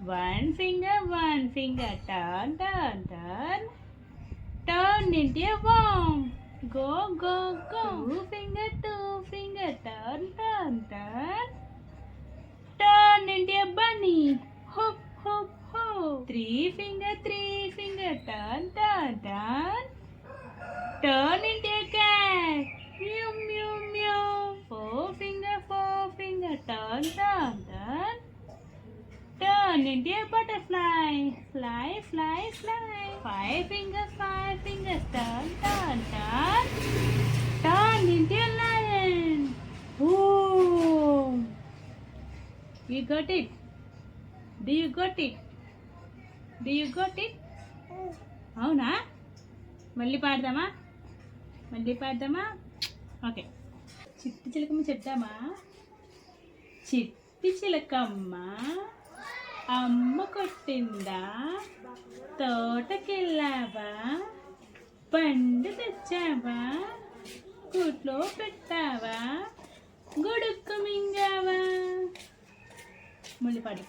one finger, turn, turn, turn. Turn into a worm. Go, go, go. Two finger, turn, turn, turn. Turn into a bunny. Hop, hop, hop. Three finger, turn, turn, turn. Turn into a cat. Mew, mew, mew. Four finger, turn, turn, turn. Turn into a butterfly. Fly, fly, fly. Five fingers, turn, turn, turn. Turn into a lion. Boom. You got it? Do you got it? Do you got it? అవునా మళ్ళీ పాడదామా okay చిట్టి చిలకమ్మ చెప్దామా చిట్టి చిలకమ్మ అమ్మ కొట్టిందా తోటకెళ్ళావా పండు తెచ్చావా కూట్లో పెట్టావా గుడుక్కు మింగావా మళ్ళీ పాడు